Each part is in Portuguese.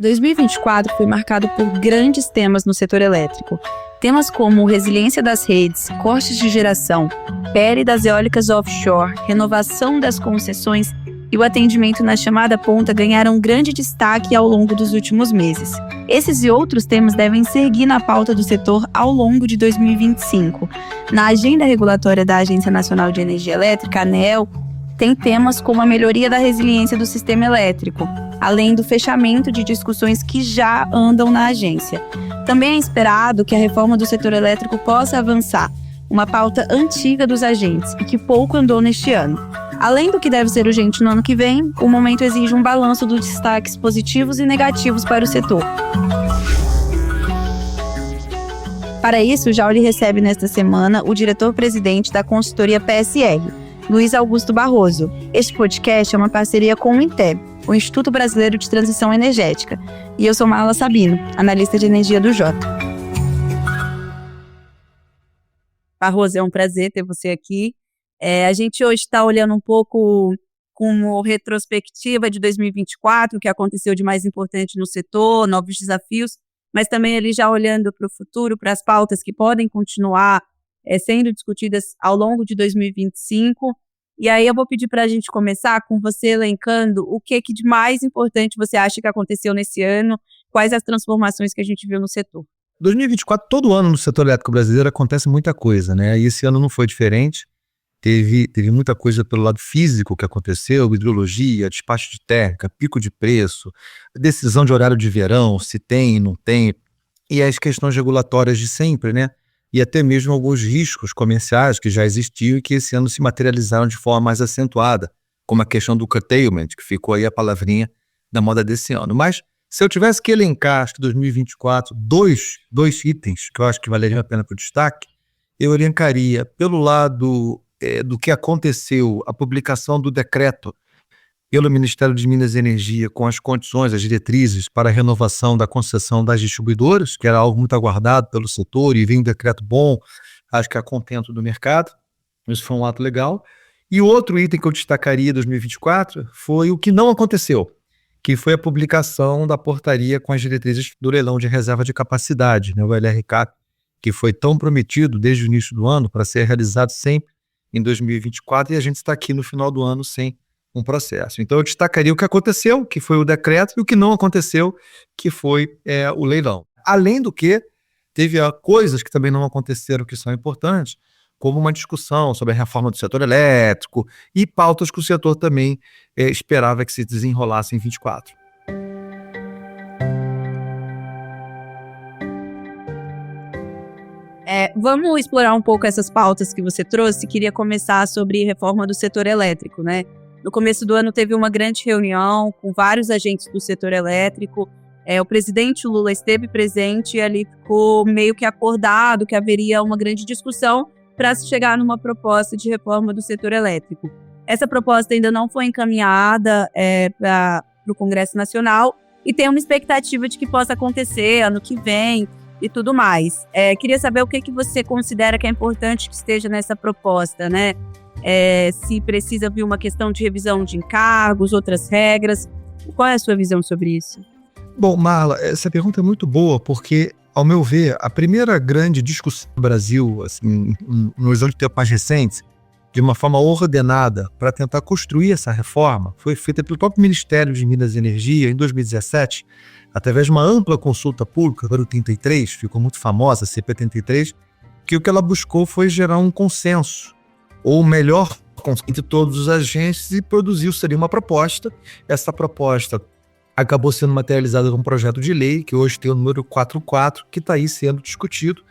2024 foi marcado por grandes temas no setor elétrico. Temas como resiliência das redes, cortes de geração, PL das eólicas offshore, renovação das concessões e o atendimento na chamada ponta ganharam grande destaque ao longo dos últimos meses. Esses e outros temas devem seguir na pauta do setor ao longo de 2025. Na agenda regulatória da Agência Nacional de Energia Elétrica, ANEEL, tem temas como a melhoria da resiliência do sistema elétrico, além do fechamento de discussões que já andam na agência. Também é esperado que a reforma do setor elétrico possa avançar, uma pauta antiga dos agentes e que pouco andou neste ano. Além do que deve ser urgente no ano que vem, o momento exige um balanço dos destaques positivos e negativos para o setor. Para isso, o Jauli recebe nesta semana o diretor-presidente da consultoria PSR, Luiz Augusto Barroso. Este podcast é uma parceria com o INTEB, o Instituto Brasileiro de Transição Energética. E eu sou Marla Sabino, analista de energia do Jota. Barroso, é um prazer ter você aqui. A gente hoje está olhando um pouco como retrospectiva de 2024, o que aconteceu de mais importante no setor, novos desafios, mas também ali já olhando para o futuro, para as pautas que podem continuar sendo discutidas ao longo de 2025. E aí eu vou pedir para a gente começar com você elencando o que de mais importante você acha que aconteceu nesse ano, quais as transformações que a gente viu no setor. 2024, todo ano no setor elétrico brasileiro acontece muita coisa, né? E esse ano não foi diferente. Teve muita coisa pelo lado físico que aconteceu, hidrologia, despacho de térmica, pico de preço, decisão de horário de verão, se tem, não tem, e as questões regulatórias de sempre, né? E até mesmo alguns riscos comerciais que já existiam e que esse ano se materializaram de forma mais acentuada, como a questão do curtailment, que ficou aí a palavrinha da moda desse ano. Mas se eu tivesse que elencar, acho que 2024, dois itens que eu acho que valeriam a pena para o destaque, eu elencaria pelo lado do que aconteceu, a publicação do decreto pelo Ministério de Minas e Energia com as condições, as diretrizes para a renovação da concessão das distribuidoras, que era algo muito aguardado pelo setor e veio um decreto bom, acho que a contento do mercado. Isso foi um ato legal. E o outro item que eu destacaria em 2024 foi o que não aconteceu, que foi a publicação da portaria com as diretrizes do leilão de reserva de capacidade, né, o LRCAP, que foi tão prometido desde o início do ano para ser realizado sempre em 2024, e a gente está aqui no final do ano sem um processo. Então eu destacaria o que aconteceu, que foi o decreto, e o que não aconteceu, que foi o leilão. Além do que, teve coisas que também não aconteceram que são importantes, como uma discussão sobre a reforma do setor elétrico e pautas que o setor também esperava que se desenrolassem em 24. Vamos explorar um pouco essas pautas que você trouxe. Queria começar sobre reforma do setor elétrico, né? No começo do ano teve uma grande reunião com vários agentes do setor elétrico. O presidente Lula esteve presente e ali ficou meio que acordado que haveria uma grande discussão para se chegar numa proposta de reforma do setor elétrico. Essa proposta ainda não foi encaminhada para o Congresso Nacional e tem uma expectativa de que possa acontecer ano que vem e tudo mais. Queria saber o que você considera que é importante que esteja nessa proposta, né? Se precisa vir uma questão de revisão de encargos, outras regras. Qual é a sua visão sobre isso? Bom, Marla, essa pergunta é muito boa, porque, ao meu ver, a primeira grande discussão no Brasil, assim, nos anos de tempo mais recentes, de uma forma ordenada, para tentar construir essa reforma, foi feita pelo próprio Ministério de Minas e Energia em 2017, através de uma ampla consulta pública, para o 33, ficou muito famosa, a CP33, que o que ela buscou foi gerar um consenso, ou melhor, entre todos os agentes, e produziu-se uma proposta. Essa proposta acabou sendo materializada num projeto de lei, que hoje tem o número 44, que está aí sendo discutido,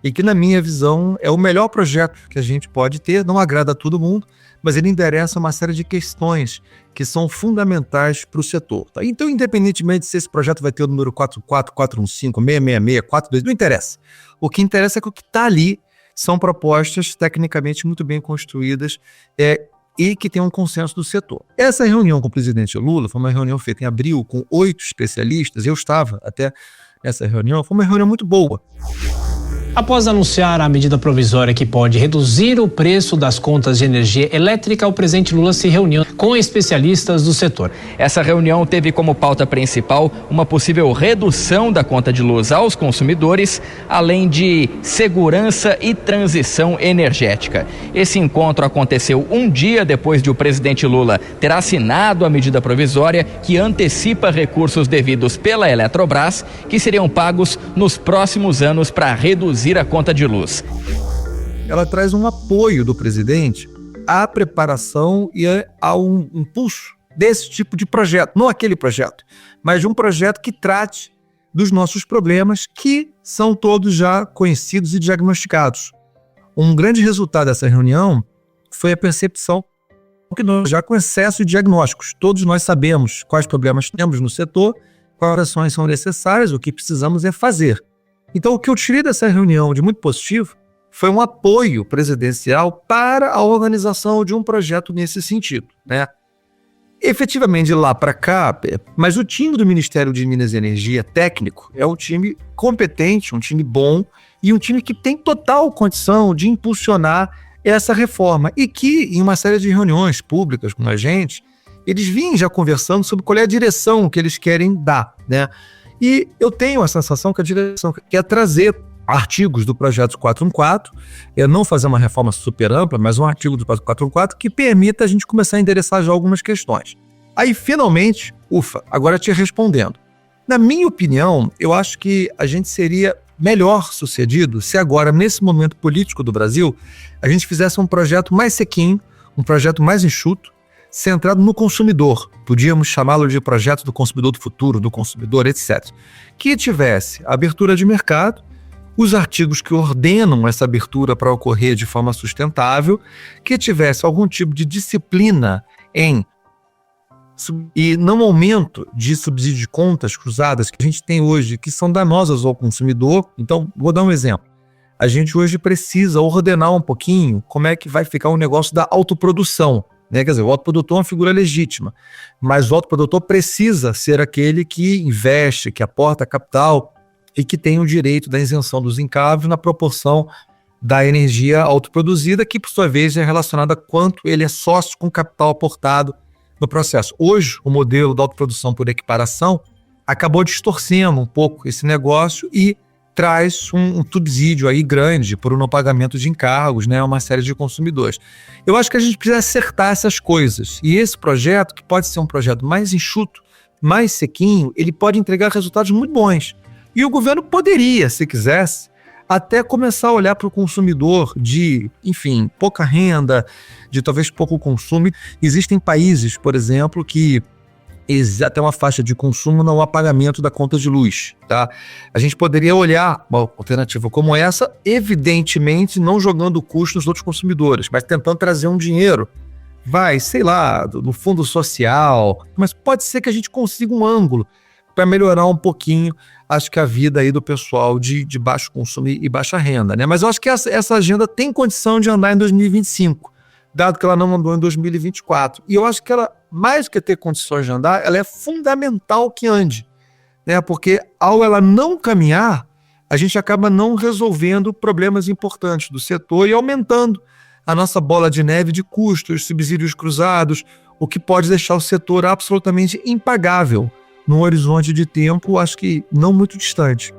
e que, na minha visão, é o melhor projeto que a gente pode ter. Não agrada a todo mundo, mas ele endereça uma série de questões que são fundamentais para o setor. Tá? Então, independentemente se esse projeto vai ter o número 44, 415, 666, 42, não interessa. O que interessa é que o que está ali são propostas tecnicamente muito bem construídas e que tem um consenso do setor. Essa reunião com o presidente Lula foi uma reunião feita em abril com 8 especialistas, eu estava até nessa reunião, foi uma reunião muito boa. Após anunciar a medida provisória que pode reduzir o preço das contas de energia elétrica, o presidente Lula se reuniu com especialistas do setor. Essa reunião teve como pauta principal uma possível redução da conta de luz aos consumidores, além de segurança e transição energética. Esse encontro aconteceu um dia depois de o presidente Lula ter assinado a medida provisória que antecipa recursos devidos pela Eletrobras, que seriam pagos nos próximos anos para reduzir a conta de luz. Ela traz um apoio do presidente à preparação e ao impulso desse tipo de projeto, não aquele projeto, mas de um projeto que trate dos nossos problemas, que são todos já conhecidos e diagnosticados. Um grande resultado dessa reunião foi a percepção que nós já com excesso de diagnósticos, todos nós sabemos quais problemas temos no setor, quais ações são necessárias, o que precisamos é fazer. Então, o que eu tirei dessa reunião de muito positivo foi um apoio presidencial para a organização de um projeto nesse sentido, né? Efetivamente, de lá para cá, mas o time do Ministério de Minas e Energia técnico é um time competente, um time bom e um time que tem total condição de impulsionar essa reforma e que, em uma série de reuniões públicas com a gente, eles vinham já conversando sobre qual é a direção que eles querem dar, né? E eu tenho a sensação que a direção quer trazer artigos do projeto 414, não fazer uma reforma super ampla, mas um artigo do projeto 414 que permita a gente começar a endereçar já algumas questões. Aí, finalmente, agora te respondendo. Na minha opinião, eu acho que a gente seria melhor sucedido se agora, nesse momento político do Brasil, a gente fizesse um projeto mais sequinho, um projeto mais enxuto, centrado no consumidor. Podíamos chamá-lo de projeto do consumidor do futuro, do consumidor, etc. Que tivesse abertura de mercado, os artigos que ordenam essa abertura para ocorrer de forma sustentável, que tivesse algum tipo de disciplina e não aumento de subsídio de contas cruzadas que a gente tem hoje, que são danosas ao consumidor. Então, vou dar um exemplo. A gente hoje precisa ordenar um pouquinho como é que vai ficar o negócio da autoprodução, né? Quer dizer, o autoprodutor é uma figura legítima, mas o autoprodutor precisa ser aquele que investe, que aporta capital e que tem o direito da isenção dos encargos na proporção da energia autoproduzida, que por sua vez é relacionada a quanto ele é sócio com capital aportado no processo. Hoje, o modelo da autoprodução por equiparação acabou distorcendo um pouco esse negócio e traz um subsídio aí grande por um não pagamento de encargos, né, a uma série de consumidores. Eu acho que a gente precisa acertar essas coisas. E esse projeto, que pode ser um projeto mais enxuto, mais sequinho, ele pode entregar resultados muito bons. E o governo poderia, se quisesse, até começar a olhar para o consumidor de, enfim, pouca renda, de talvez pouco consumo. Existem países, por exemplo, que existe até uma faixa de consumo no apagamento da conta de luz, tá? A gente poderia olhar uma alternativa como essa, evidentemente não jogando custo nos outros consumidores, mas tentando trazer um dinheiro, sei lá, no fundo social, mas pode ser que a gente consiga um ângulo para melhorar um pouquinho, acho que a vida aí do pessoal de baixo consumo e baixa renda, né? Mas eu acho que essa agenda tem condição de andar em 2025, dado que ela não andou em 2024. E eu acho que ela, mais do que ter condições de andar, ela é fundamental que ande, né? Porque ao ela não caminhar, a gente acaba não resolvendo problemas importantes do setor e aumentando a nossa bola de neve de custos, subsídios cruzados, o que pode deixar o setor absolutamente impagável num horizonte de tempo, acho que não muito distante.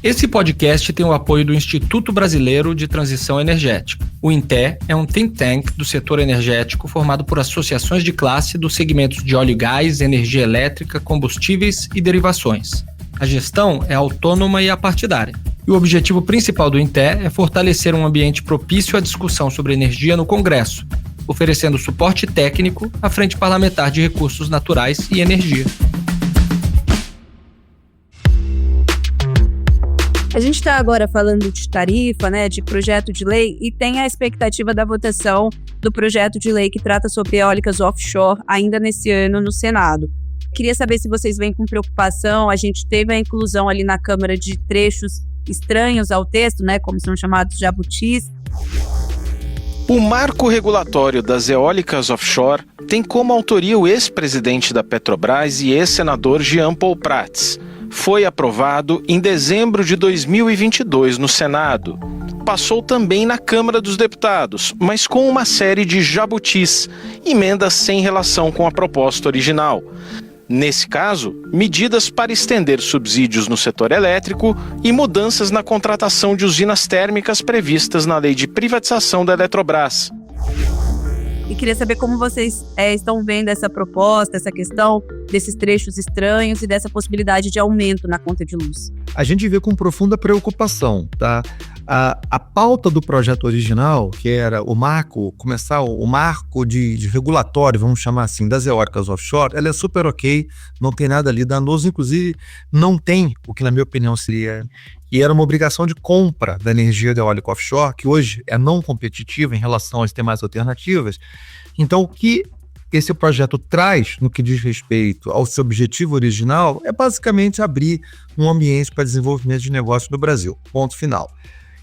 Esse podcast tem o apoio do Instituto Brasileiro de Transição Energética. O INTE é um think tank do setor energético formado por associações de classe dos segmentos de óleo e gás, energia elétrica, combustíveis e derivações. A gestão é autônoma e apartidária. E o objetivo principal do INTE é fortalecer um ambiente propício à discussão sobre energia no Congresso, oferecendo suporte técnico à Frente Parlamentar de Recursos Naturais e Energia. A gente está agora falando de tarifa, né, de projeto de lei, e tem a expectativa da votação do projeto de lei que trata sobre eólicas offshore ainda nesse ano no Senado. Queria saber se vocês veem com preocupação. A gente teve a inclusão ali na Câmara de trechos estranhos ao texto, né, como são chamados jabutis. O marco regulatório das eólicas offshore tem como autoria o ex-presidente da Petrobras e ex-senador Jean Paul Prats. Foi aprovado em dezembro de 2022 no Senado. passou também na Câmara dos Deputados, mas com uma série de jabutis, emendas sem relação com a proposta original. Nesse caso, medidas para estender subsídios no setor elétrico e mudanças na contratação de usinas térmicas previstas na Lei de Privatização da Eletrobras. E queria saber como vocês estão vendo essa proposta, essa questão desses trechos estranhos e dessa possibilidade de aumento na conta de luz. A gente vê com profunda preocupação, tá? A pauta do projeto original, que era o marco de regulatório, vamos chamar assim, das eólicas offshore, ela é super ok, não tem nada ali danoso, inclusive não tem o que na minha opinião seria, e era uma obrigação de compra da energia da eólica offshore, que hoje é não competitiva em relação às demais alternativas. Então o que esse projeto traz no que diz respeito ao seu objetivo original é basicamente abrir um ambiente para desenvolvimento de negócio no Brasil, ponto final.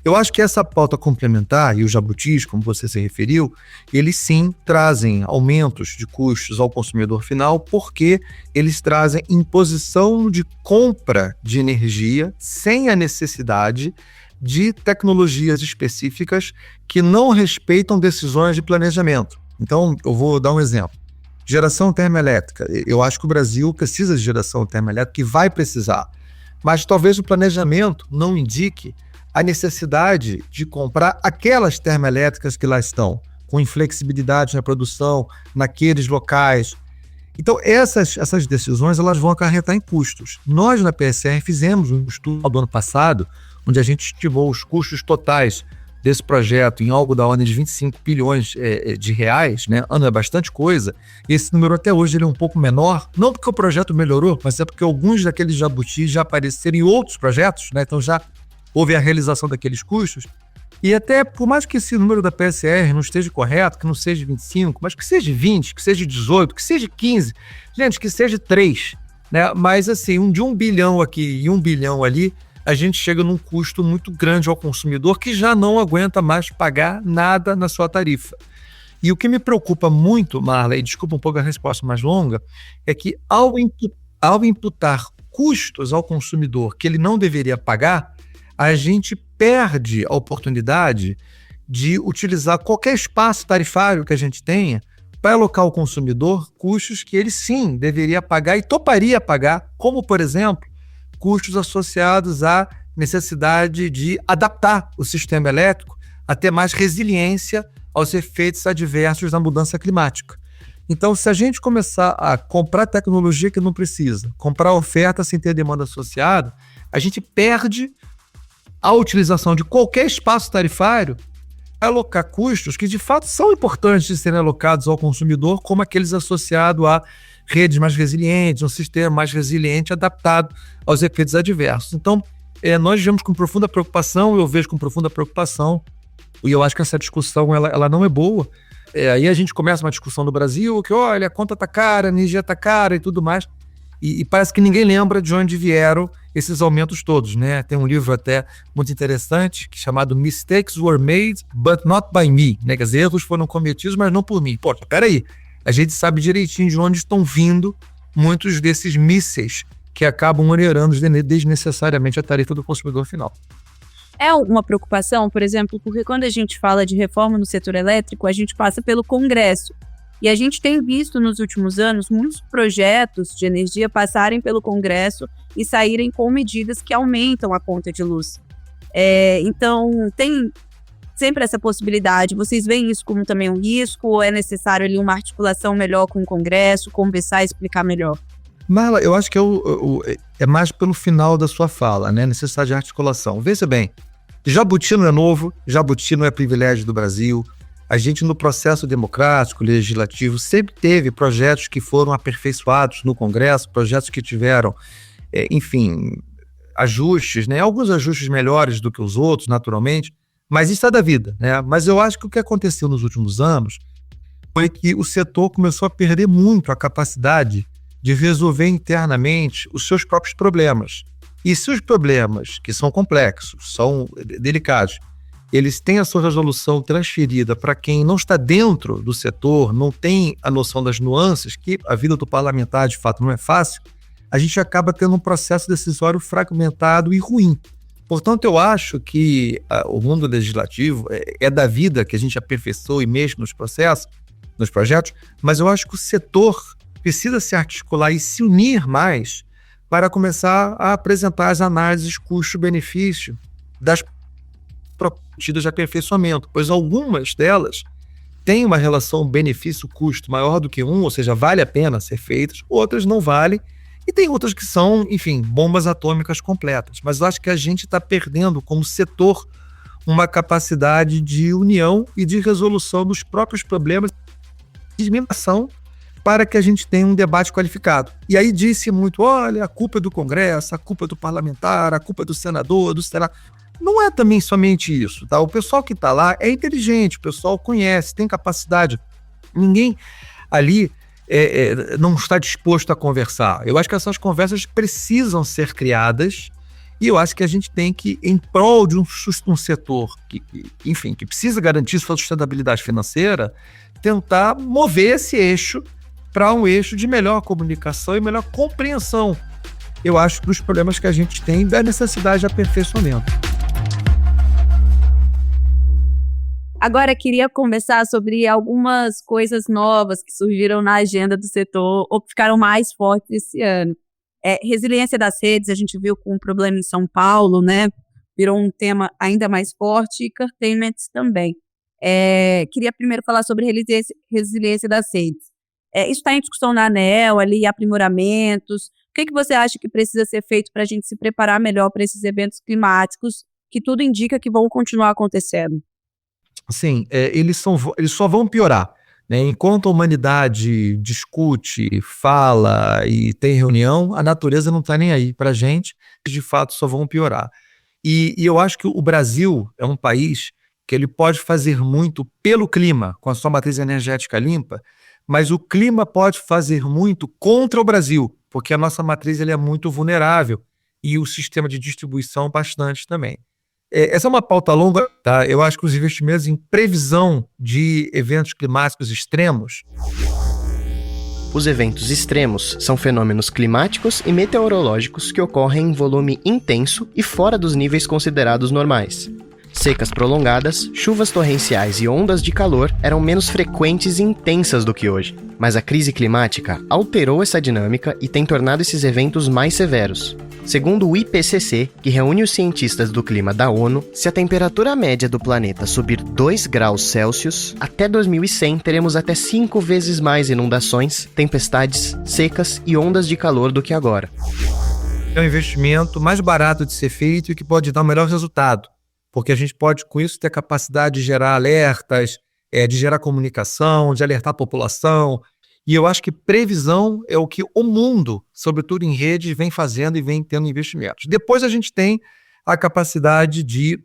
Eu acho que essa pauta complementar e os jabutis, como você se referiu, eles sim trazem aumentos de custos ao consumidor final, porque eles trazem imposição de compra de energia sem a necessidade de tecnologias específicas que não respeitam decisões de planejamento. Então, eu vou dar um exemplo. Geração termoelétrica. Eu acho que o Brasil precisa de geração termoelétrica e vai precisar, mas talvez o planejamento não indique a necessidade de comprar aquelas termoelétricas que lá estão, com inflexibilidade na produção, naqueles locais. Então, essas decisões elas vão acarretar em custos. Nós, na PSR, fizemos um estudo do ano passado, onde a gente estimou os custos totais desse projeto em algo da ordem de 25 bilhões de reais, né? Ano é bastante coisa. Esse número até hoje ele é um pouco menor, não porque o projeto melhorou, mas é porque alguns daqueles jabutis já apareceram em outros projetos, né? Então já houve a realização daqueles custos, e até por mais que esse número da PSR não esteja correto, que não seja 25, mas que seja 20, que seja 18, que seja 15, gente, que seja 3, né? Mas assim, de 1 bilhão aqui e 1 bilhão ali, a gente chega num custo muito grande ao consumidor que já não aguenta mais pagar nada na sua tarifa. E o que me preocupa muito, Marla, e desculpa um pouco a resposta mais longa, é que ao imputar custos ao consumidor que ele não deveria pagar, a gente perde a oportunidade de utilizar qualquer espaço tarifário que a gente tenha para alocar ao consumidor custos que ele sim deveria pagar e toparia pagar, como, por exemplo, custos associados à necessidade de adaptar o sistema elétrico a ter mais resiliência aos efeitos adversos da mudança climática. Então, se a gente começar a comprar tecnologia que não precisa, comprar oferta sem ter demanda associada, a gente perde a utilização de qualquer espaço tarifário para alocar custos que de fato são importantes de serem alocados ao consumidor, como aqueles associados a redes mais resilientes, um sistema mais resiliente adaptado aos efeitos adversos. Então, nós vemos com profunda preocupação, eu vejo com profunda preocupação, e eu acho que essa discussão ela não é boa. Aí a gente começa uma discussão no Brasil que, olha, a conta está cara, a energia está cara e tudo mais, e parece que ninguém lembra de onde vieram esses aumentos todos, né? Tem um livro até muito interessante chamado Mistakes Were Made, But Not By Me, né? Quer dizer, erros foram cometidos, mas não por mim. Pô, peraí, a gente sabe direitinho de onde estão vindo muitos desses mísseis que acabam onerando desnecessariamente a tarifa do consumidor final. É uma preocupação, por exemplo, porque quando a gente fala de reforma no setor elétrico, a gente passa pelo Congresso. E a gente tem visto nos últimos anos muitos projetos de energia passarem pelo Congresso e saírem com medidas que aumentam a conta de luz. Então, tem sempre essa possibilidade. Vocês veem isso como também um risco? Ou é necessário ali uma articulação melhor com o Congresso, conversar e explicar melhor? Marla, eu acho que é mais pelo final da sua fala, né? Necessidade de articulação. Veja bem, jabuti não é novo, jabuti não é privilégio do Brasil. A gente, no processo democrático, legislativo, sempre teve projetos que foram aperfeiçoados no Congresso, projetos que tiveram, ajustes, né? Alguns ajustes melhores do que os outros, naturalmente, mas isso é da vida, né? Mas eu acho que o que aconteceu nos últimos anos foi que o setor começou a perder muito a capacidade de resolver internamente os seus próprios problemas. E se os problemas, que são complexos, são delicados, eles têm a sua resolução transferida para quem não está dentro do setor, não tem a noção das nuances, que a vida do parlamentar, de fato, não é fácil, a gente acaba tendo um processo decisório fragmentado e ruim. Portanto, eu acho que o mundo legislativo é da vida que a gente aperfeiçoa e mexe nos processos, nos projetos, mas eu acho que o setor precisa se articular e se unir mais para começar a apresentar as análises custo-benefício das propostas de aperfeiçoamento, pois algumas delas têm uma relação benefício-custo maior do que ou seja, vale a pena ser feitas, outras não valem, e tem outras que são, enfim, bombas atômicas completas. Mas eu acho que a gente está perdendo, como setor, uma capacidade de união e de resolução dos próprios problemas de disseminação para que a gente tenha um debate qualificado. E aí disse muito, olha, a culpa é do Congresso, a culpa é do parlamentar, a culpa é do senador, do Senado. Não é também somente isso, tá? O pessoal que está lá é inteligente, o pessoal conhece, tem capacidade. Ninguém ali não está disposto a conversar. Eu acho que essas conversas precisam ser criadas e eu acho que a gente tem que, em prol de um setor que precisa garantir sua sustentabilidade financeira, tentar mover esse eixo para um eixo de melhor comunicação e melhor compreensão, eu acho, dos problemas que a gente tem da necessidade de aperfeiçoamento. Agora, queria conversar sobre algumas coisas novas que surgiram na agenda do setor ou que ficaram mais fortes esse ano. Resiliência das redes, a gente viu com um problema em São Paulo, né? Virou um tema ainda mais forte, e curtailments também. Queria primeiro falar sobre resiliência das redes. Isso está em discussão na ANEEL, ali, aprimoramentos. O que você acha que precisa ser feito para a gente se preparar melhor para esses eventos climáticos, que tudo indica que vão continuar acontecendo? Sim, eles só vão piorar, né? Enquanto a humanidade discute, fala e tem reunião, a natureza não está nem aí para a gente, de fato só vão piorar. E eu acho que o Brasil é um país que ele pode fazer muito pelo clima, com a sua matriz energética limpa, mas o clima pode fazer muito contra o Brasil, porque a nossa matriz ele é muito vulnerável e o sistema de distribuição bastante também. Essa é uma pauta longa, tá? Eu acho que os investimentos em previsão de eventos climáticos extremos. Os eventos extremos são fenômenos climáticos e meteorológicos que ocorrem em volume intenso e fora dos níveis considerados normais. Secas prolongadas, chuvas torrenciais e ondas de calor eram menos frequentes e intensas do que hoje, mas a crise climática alterou essa dinâmica e tem tornado esses eventos mais severos. Segundo o IPCC, que reúne os cientistas do clima da ONU, se a temperatura média do planeta subir 2 graus Celsius, até 2100 teremos até 5 vezes mais inundações, tempestades, secas e ondas de calor do que agora. É um investimento mais barato de ser feito e que pode dar o melhor resultado, porque a gente pode, com isso, ter capacidade de gerar alertas, de gerar comunicação, de alertar a população. E eu acho que previsão é o que o mundo, sobretudo em redes, vem fazendo e vem tendo investimentos. Depois a gente tem a capacidade de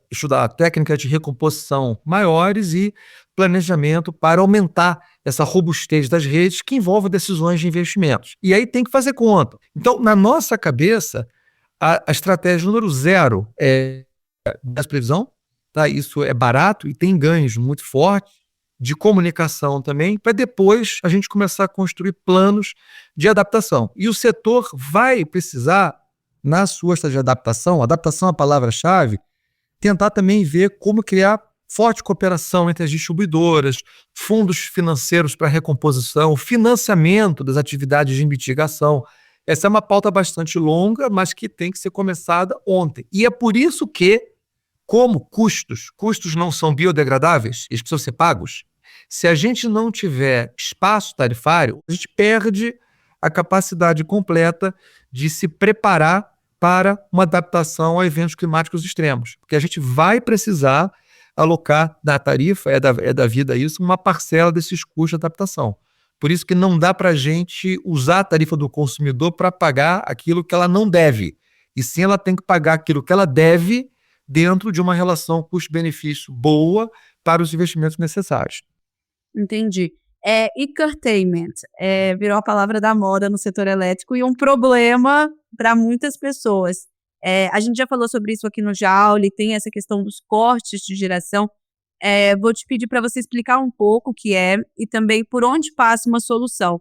estudar técnicas de recomposição maiores e planejamento para aumentar essa robustez das redes que envolve decisões de investimentos. E aí tem que fazer conta. Então, na nossa cabeça, a estratégia número 0 é da previsão, tá? Isso é barato e tem ganhos muito fortes de comunicação também, para depois a gente começar a construir planos de adaptação. E o setor vai precisar, na sua estratégia de adaptação é a palavra-chave, tentar também ver como criar forte cooperação entre as distribuidoras, fundos financeiros para recomposição, financiamento das atividades de mitigação. Essa é uma pauta bastante longa, mas que tem que ser começada ontem. E é por isso que, como custos não são biodegradáveis, eles precisam ser pagos. Se a gente não tiver espaço tarifário, a gente perde a capacidade completa de se preparar para uma adaptação a eventos climáticos extremos. Porque a gente vai precisar alocar na tarifa, é da vida isso, uma parcela desses custos de adaptação. Por isso que não dá para a gente usar a tarifa do consumidor para pagar aquilo que ela não deve. E sim, ela tem que pagar aquilo que ela deve dentro de uma relação custo-benefício boa para os investimentos necessários. Entendi. E curtailment virou a palavra da moda no setor elétrico e um problema para muitas pessoas. A gente já falou sobre isso aqui no Joule, tem essa questão dos cortes de geração. Vou te pedir para você explicar um pouco o que é e também por onde passa uma solução.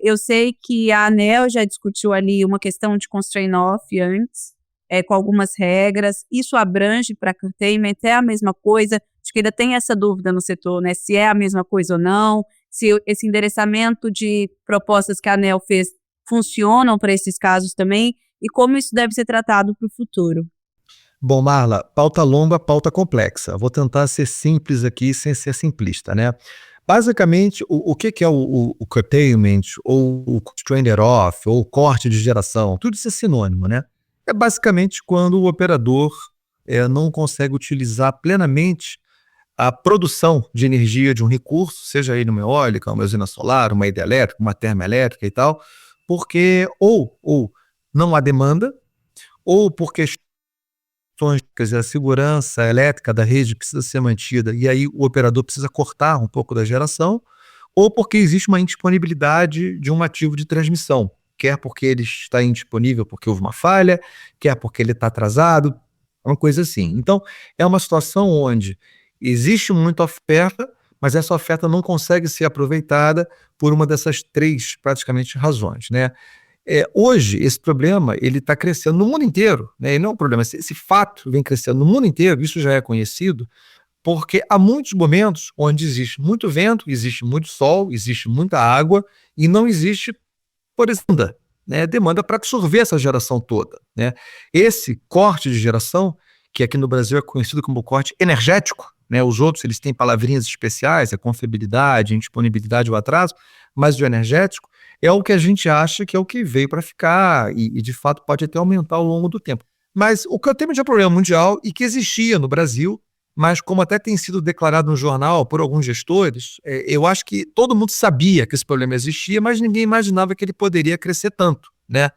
Eu sei que a ANEEL já discutiu ali uma questão de constraint off antes, com algumas regras. Isso abrange para curtailment, é a mesma coisa? Acho que ainda tem essa dúvida no setor, né? Se é a mesma coisa ou não, se esse endereçamento de propostas que a ANEEL fez funcionam para esses casos também, e como isso deve ser tratado para o futuro. Bom, Marla, pauta longa, pauta complexa. Vou tentar ser simples aqui sem ser simplista, né? Basicamente, o que é o curtailment, ou o stranded off, ou o corte de geração? Tudo isso é sinônimo, né? É basicamente quando o operador não consegue utilizar plenamente a produção de energia de um recurso, seja ele uma eólica, uma usina solar, uma hidrelétrica, uma termoelétrica e tal, porque ou não há demanda, ou porque quer dizer, a segurança elétrica da rede precisa ser mantida e aí o operador precisa cortar um pouco da geração, ou porque existe uma indisponibilidade de um ativo de transmissão, quer porque ele está indisponível porque houve uma falha, quer porque ele está atrasado, uma coisa assim. Então, é uma situação onde existe muita oferta, mas essa oferta não consegue ser aproveitada por uma dessas três, praticamente, razões, né? Hoje, esse problema ele está crescendo no mundo inteiro, né? E não é um problema, esse fato vem crescendo no mundo inteiro, isso já é conhecido, porque há muitos momentos onde existe muito vento, existe muito sol, existe muita água e não existe, por exemplo, demanda para absorver essa geração toda, né? Esse corte de geração, que aqui no Brasil é conhecido como corte energético, né? Os outros eles têm palavrinhas especiais, a confiabilidade, a indisponibilidade ou atraso, mas o energético é o que a gente acha que é o que veio para ficar e, de fato, pode até aumentar ao longo do tempo. Mas o curtailment é um problema mundial e que existia no Brasil, mas como até tem sido declarado no jornal por alguns gestores, eu acho que todo mundo sabia que esse problema existia, mas ninguém imaginava que ele poderia crescer tanto, né?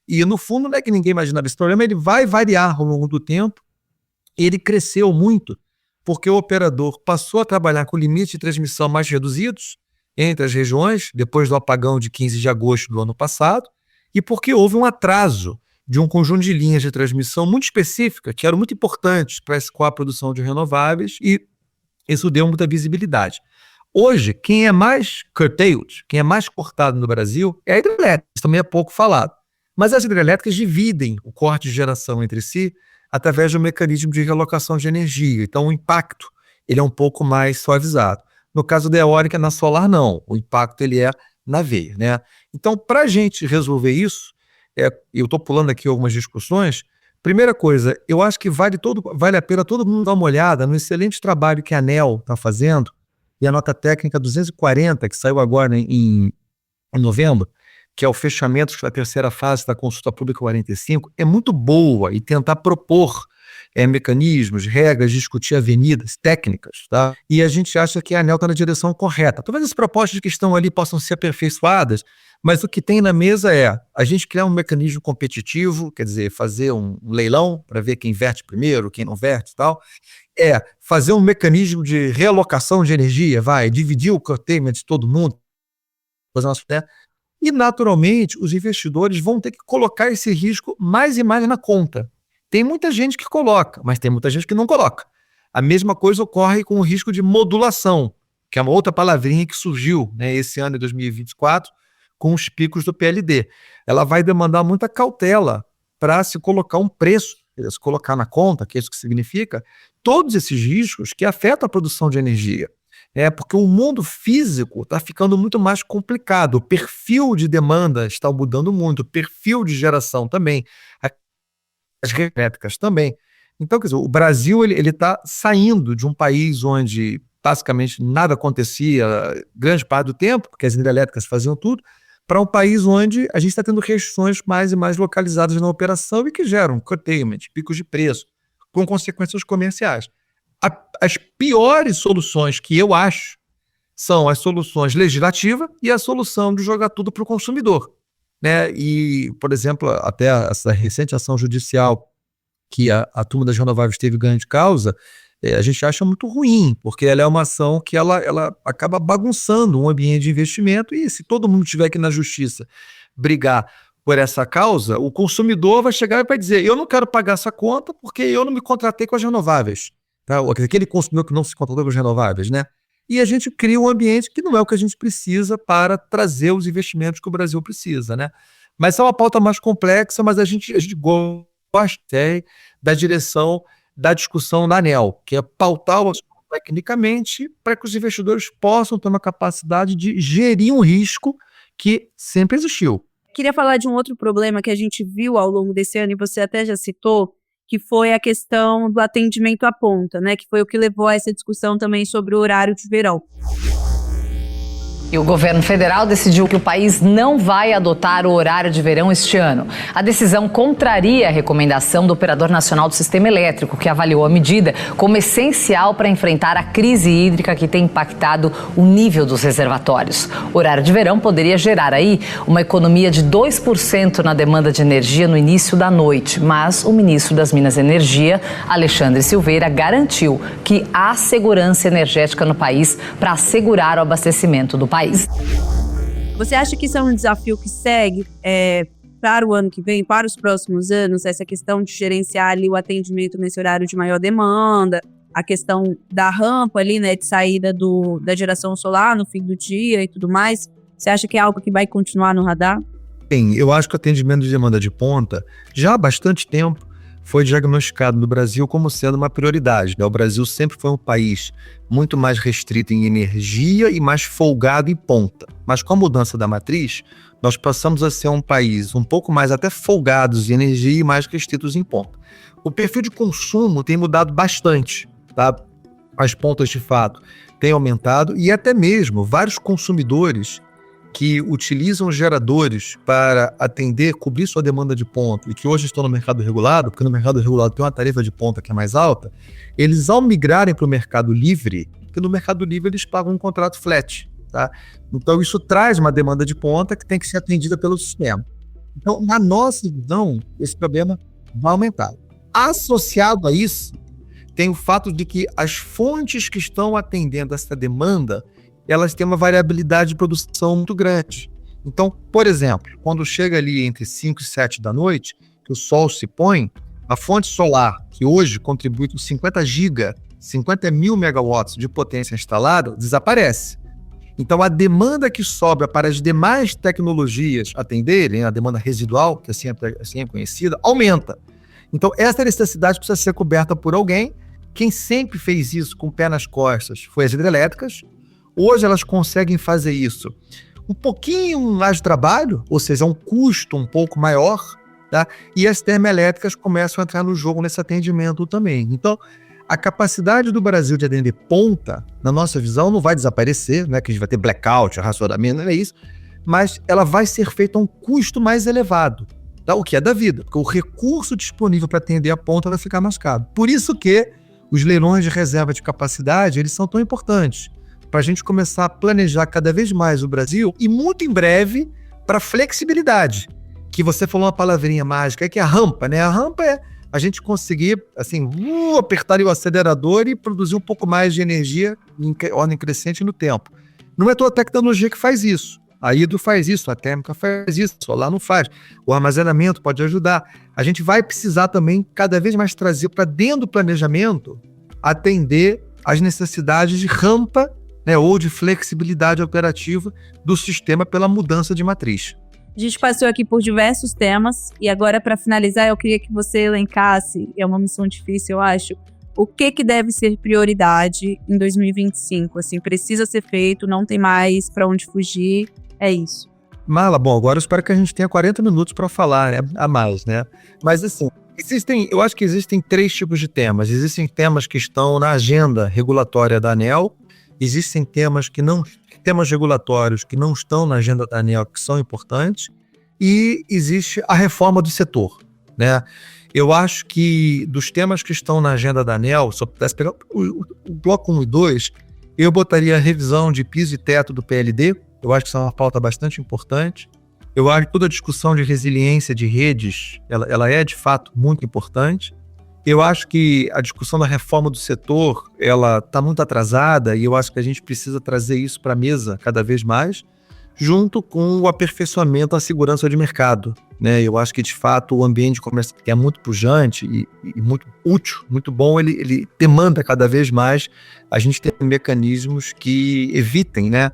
E, no fundo, não é que ninguém imaginava esse problema, ele vai variar ao longo do tempo. Ele cresceu muito porque o operador passou a trabalhar com limites de transmissão mais reduzidos entre as regiões, depois do apagão de 15 de agosto do ano passado, e porque houve um atraso de um conjunto de linhas de transmissão muito específica, que eram muito importantes para a produção de renováveis, e isso deu muita visibilidade. Hoje, quem é mais curtailed, quem é mais cortado no Brasil, é a hidrelétrica, isso também é pouco falado. Mas as hidrelétricas dividem o corte de geração entre si através de um mecanismo de realocação de energia. Então, o impacto ele é um pouco mais suavizado. No caso da eólica, na solar, não. O impacto ele é na veia, né? Então, para a gente resolver isso, eu estou pulando aqui algumas discussões. Primeira coisa, eu acho que vale a pena todo mundo dar uma olhada no excelente trabalho que a ANEEL está fazendo, e a nota técnica 240, que saiu agora em novembro, que é o fechamento da terceira fase da consulta pública 45, é muito boa e tentar propor mecanismos, regras, discutir avenidas técnicas, tá? E a gente acha que a ANEEL está na direção correta. Talvez as propostas que estão ali possam ser aperfeiçoadas, mas o que tem na mesa é a gente criar um mecanismo competitivo, quer dizer, fazer um leilão para ver quem verte primeiro, quem não verte e tal, fazer um mecanismo de realocação de energia, dividir o curtailment de todo mundo, e naturalmente os investidores vão ter que colocar esse risco mais e mais na conta. Tem muita gente que coloca, mas tem muita gente que não coloca. A mesma coisa ocorre com o risco de modulação, que é uma outra palavrinha que surgiu, né, esse ano de 2024, com os picos do PLD. Ela vai demandar muita cautela para se colocar um preço, se colocar na conta, que é isso que significa, todos esses riscos que afetam a produção de energia. Porque o mundo físico está ficando muito mais complicado, o perfil de demanda está mudando muito, o perfil de geração também, as elétricas também. Então, quer dizer, o Brasil ele está saindo de um país onde basicamente nada acontecia grande parte do tempo, porque as hidrelétricas faziam tudo, para um país onde a gente está tendo restrições mais e mais localizadas na operação e que geram curtailment, picos de preço, com consequências comerciais. As piores soluções que eu acho são as soluções legislativas e a solução de jogar tudo para o consumidor, né? E, por exemplo, até essa recente ação judicial que a turma das renováveis teve ganho de causa, a gente acha muito ruim, porque ela é uma ação que ela acaba bagunçando um ambiente de investimento, e se todo mundo tiver aqui na justiça brigar por essa causa, o consumidor vai chegar e vai dizer: eu não quero pagar essa conta porque eu não me contratei com as renováveis. Tá? Aquele consumidor que não se contratou com as renováveis, né? E a gente cria um ambiente que não é o que a gente precisa para trazer os investimentos que o Brasil precisa, né? Mas é uma pauta mais complexa, mas a gente gosta da direção da discussão da ANEEL, que é pautar o assunto tecnicamente para que os investidores possam ter uma capacidade de gerir um risco que sempre existiu. Queria falar de um outro problema que a gente viu ao longo desse ano, e você até já citou, que foi a questão do atendimento à ponta, né? Que foi o que levou a essa discussão também sobre o horário de verão. E o governo federal decidiu que o país não vai adotar o horário de verão este ano. A decisão contraria a recomendação do Operador Nacional do Sistema Elétrico, que avaliou a medida como essencial para enfrentar a crise hídrica que tem impactado o nível dos reservatórios. O horário de verão poderia gerar aí uma economia de 2% na demanda de energia no início da noite, mas o ministro das Minas e Energia, Alexandre Silveira, garantiu que há segurança energética no país para assegurar o abastecimento do país. Você acha que isso é um desafio que segue para o ano que vem, para os próximos anos, essa questão de gerenciar ali o atendimento nesse horário de maior demanda, a questão da rampa ali, né, de saída da geração solar no fim do dia e tudo mais? Você acha que é algo que vai continuar no radar? Sim, eu acho que o atendimento de demanda de ponta, já há bastante tempo, foi diagnosticado no Brasil como sendo uma prioridade, né? O Brasil sempre foi um país muito mais restrito em energia e mais folgado em ponta. Mas com a mudança da matriz, nós passamos a ser um país um pouco mais até folgados em energia e mais restritos em ponta. O perfil de consumo tem mudado bastante, tá? As pontas, de fato, têm aumentado e até mesmo vários consumidores que utilizam geradores para cobrir sua demanda de ponta e que hoje estão no mercado regulado, porque no mercado regulado tem uma tarifa de ponta que é mais alta, eles ao migrarem para o mercado livre, porque no mercado livre eles pagam um contrato flat, tá? Então isso traz uma demanda de ponta que tem que ser atendida pelo sistema. Então, na nossa visão, esse problema vai aumentar. Associado a isso, tem o fato de que as fontes que estão atendendo essa demanda, elas têm uma variabilidade de produção muito grande. Então, por exemplo, quando chega ali entre 5 e 7 da noite, que o sol se põe, a fonte solar, que hoje contribui com 50 mil megawatts de potência instalada, desaparece. Então, a demanda que sobra para as demais tecnologias atenderem, a demanda residual, que assim é conhecida, aumenta. Então, essa necessidade precisa ser coberta por alguém. Quem sempre fez isso com o pé nas costas foi as hidrelétricas. Hoje elas conseguem fazer isso um pouquinho mais de trabalho, ou seja, um custo um pouco maior, tá? E as termoelétricas começam a entrar no jogo nesse atendimento também. Então, a capacidade do Brasil de atender ponta, na nossa visão, não vai desaparecer, né? Que a gente vai ter blackout, racionamento, não é isso, mas ela vai ser feita a um custo mais elevado, tá? O que é da vida, porque o recurso disponível para atender a ponta vai ficar mais caro. Por isso que os leilões de reserva de capacidade, eles são tão importantes, para a gente começar a planejar cada vez mais o Brasil e muito em breve para flexibilidade, que você falou uma palavrinha mágica, que é a rampa, né? A rampa é a gente conseguir, assim, apertar o acelerador e produzir um pouco mais de energia em ordem crescente no tempo. Não é toda a tecnologia que faz isso. A hidro faz isso, a térmica faz isso, o solar não faz. O armazenamento pode ajudar. A gente vai precisar também cada vez mais trazer para dentro do planejamento atender às necessidades de rampa, né, ou de flexibilidade operativa do sistema pela mudança de matriz. A gente passou aqui por diversos temas e agora, para finalizar, eu queria que você elencasse, é uma missão difícil, eu acho, o que deve ser prioridade em 2025? Assim, precisa ser feito, não tem mais para onde fugir, é isso. Marla, bom, agora eu espero que a gente tenha 40 minutos para falar, né, a mais, né? Mas assim, eu acho que existem 3 tipos de temas. Existem temas que estão na agenda regulatória da ANEEL, existem temas regulatórios que não estão na agenda da ANEEL, que são importantes, e existe a reforma do setor, né? Eu acho que dos temas que estão na agenda da ANEEL, se eu pudesse pegar o bloco 1 e 2, eu botaria a revisão de piso e teto do PLD. Eu acho que isso é uma pauta bastante importante. Eu acho que toda a discussão de resiliência de redes, ela é de fato muito importante. Eu acho que a discussão da reforma do setor, ela está muito atrasada e eu acho que a gente precisa trazer isso para a mesa cada vez mais, junto com o aperfeiçoamento da segurança de mercado, né? Eu acho que, de fato, o ambiente de comércio é muito pujante e muito útil, muito bom, ele demanda cada vez mais a gente ter mecanismos que evitem, né,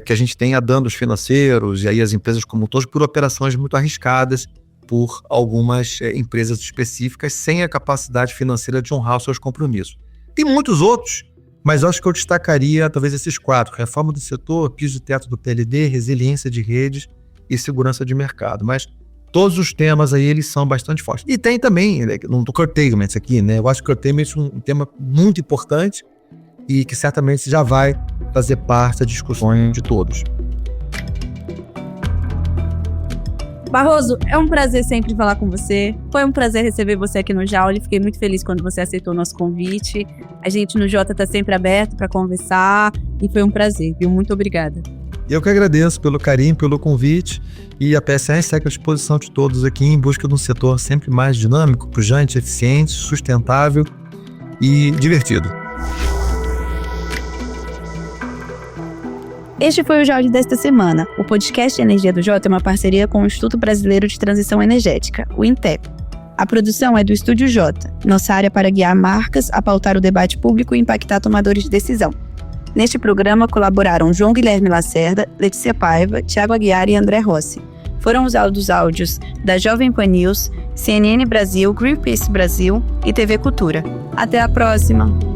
que a gente tenha danos financeiros e aí as empresas como um todo por operações muito arriscadas por algumas empresas específicas sem a capacidade financeira de honrar os seus compromissos. Tem muitos outros, mas eu acho que eu destacaria talvez esses 4: reforma do setor, piso de teto do PLD, resiliência de redes e segurança de mercado. Mas todos os temas aí, eles são bastante fortes. E tem também, não do curtailment aqui, né? Eu acho que curtailment é um tema muito importante e que certamente já vai fazer parte da discussão de todos. Barroso, é um prazer sempre falar com você. Foi um prazer receber você aqui no Jaule. Fiquei muito feliz quando você aceitou o nosso convite. A gente no Jota está sempre aberto para conversar e foi um prazer, viu? Muito obrigada. Eu que agradeço pelo carinho, pelo convite, e a PSR segue à disposição de todos aqui em busca de um setor sempre mais dinâmico, pujante, eficiente, sustentável e divertido. Este foi o Jaule desta semana. O podcast Energia do Jota é uma parceria com o Instituto Brasileiro de Transição Energética, o INTEP. A produção é do Estúdio Jota, nossa área para guiar marcas a pautar o debate público e impactar tomadores de decisão. Neste programa colaboraram João Guilherme Lacerda, Letícia Paiva, Thiago Aguiar e André Rossi. Foram usados áudios da Jovem Pan News, CNN Brasil, Greenpeace Brasil e TV Cultura. Até a próxima!